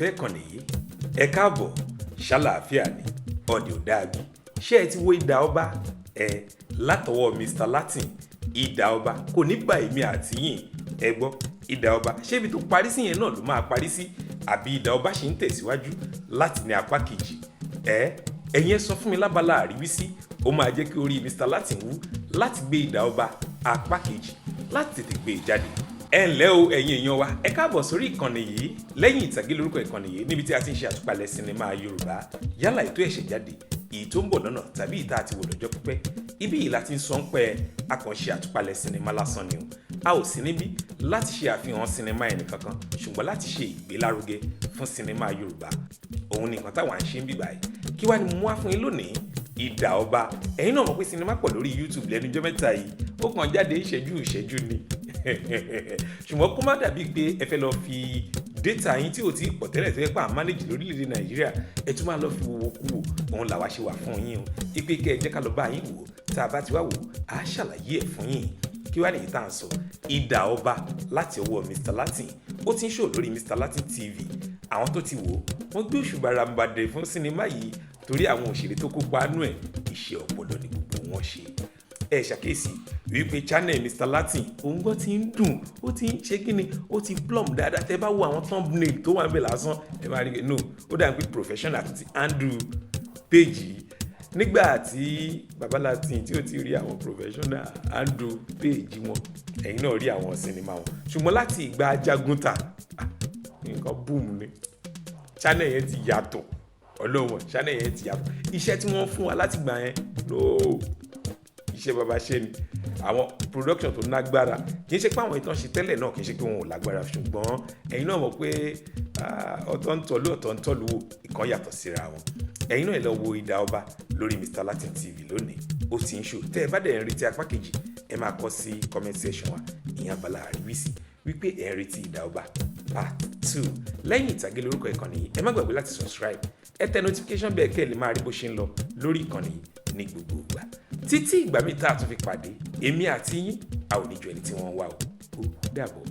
olólùfẹ́ ìkànnì yìí ẹ káàbọ̀ ṣàlàáfíà ni ọ̀dẹ̀ ò dáàbí ṣé ẹ ti wo Ìdà Ọba látọwọ́ Mr. Latin. Ìdà Ọba kò ní bá èmi àti yín ẹ gbọ́ Ìdà Ọba ṣé ibi tó parí sí yẹn náà ló máa parí sí àbí Ìdà Ọba ṣì ń tẹ̀síwájú láti ní apá kejì ẹ̀yin ẹ sọ fún mi lábala àríwísí ó máa jẹ́ kí orí Mr. Latin wú láti gbé Ìdà Ọba apá kejì láti tètè gbé e jáde. Ẹ ǹlẹ́ o ẹ̀yin èèyàn wa ẹ káàbọ̀ sórí ìkànnì yìí Lẹ́yìn Ìtàgé lórúkọ ìkànnì yìí níbi tí a ti ń ṣe àtúpalẹ̀ sinimá Yorùbá yálà ètò ẹ̀ṣẹ̀ jáde èyí tó ń bọ̀ lọ́nà tàbí ìta àti wò lọ́jọ́ pípẹ́ ibí yìí láti ń sọ ń pẹ́ àkànṣe àtúpalẹ̀ sinimá lásán ni o a ò sí níbí láti ṣe àfihàn sinimá ẹnì kankan ṣùgbọ́n láti ṣe ìgbélárugẹ fún sinimá Yorùbá òun ni nǹkan táwa ń ṣe ń bí báyìí kí wá ni mo wá fún yín lónìí Ìdà Ọba ẹ̀yin náà mọ̀ pé sinimá pọ̀ lórí YouTube lẹ́nu ọjọ́ mẹ́ta yìí ó kàn jáde ìṣẹ́jú ni ṣùgbọ́n kó má dàbí pé ẹ fẹ́ lọ fi data yín tí ò tí pọ̀ tẹ́lẹ̀ tó yẹ pa manage lórílẹ̀‐èdè Nàìjíríà ẹ tún máa lọ fi wo kú wò òun làwa ṣe wà fún yín o ipe kẹ́ ẹ jẹ́ ká lọ bá yín wò tá a bá ti wá wò á ṣàlàyé ẹ̀ fún yín kí wá nìyí tá à ń sọ Ìdà Ọba láti ọwọ́ Mr. Latin ó ti ń ṣò lórí Mr. Latin TV àwọn tó ti wò wọ́n gbé òṣùbà rambadẹ fún sinimá yìí torí àwọn òṣèré tó kópa nú ẹ̀ iṣẹ́ ọpọlọ ni gbogbo wọn ṣe ẹ ṣàkíyèsí wípé channel Mr. Latin òun gan ti ń dùn ó ti ń ṣe kíni ó ti plumb dáadáa tẹ bá wo àwọn thumbnail tó wà ń bẹ lásán ẹ máa rí no ó dà pé professional ti handle page yìí nígbà tí baba Latin tí ó ti rí àwọn professional handle page wọn ẹ̀yin náà rí àwọn sinimá wọn ṣùgbọ́n láti ìgbà Ajagunta nǹkan boom ni channel yẹn ti yàtọ̀ ọlọ́wọ̀n channel yẹn ti yàtọ̀ iṣẹ́ tí wọ́n fún wa láti gbà yẹn lóò iṣẹ́ bàbá ṣe ni àwọn production tó lágbára kì í ṣe pé àwọn ìtàn ṣe tẹ́lẹ̀ náà kì í ṣe pé wọn ò lágbára ṣùgbọ́n ẹ̀yin náà mọ̀ pé ọ̀tọ̀ ń tọ́lú wò ìkan yàtọ̀ síra wọn ẹ̀yin náà ẹ lọ wo Ìdà Ọba lórí Mr. Latin TV lónìí ó ti ń ṣò tẹ́ ẹ bá dẹ̀ ń retí apá kejì ẹ máa kọ sí comment section wa ìyẹn abala àríwísí wípé ẹ ń retí Ìdà Ọba part 2 Lẹ́yìn Ìtàgé lórúkọ ìkànnì yìí ẹ má gbàgbé láti subscribe ẹ tẹ notification bell kẹ́ ẹ lè máa rí bó ṣe ń lọ lórí ìkànnì yìí ní gbogbo ìgbà títí ìgbà mi tá a tún fi pàdé èmi àti yín a ò ní ju ẹni tí wọ́n wá o ó dàbọ̀.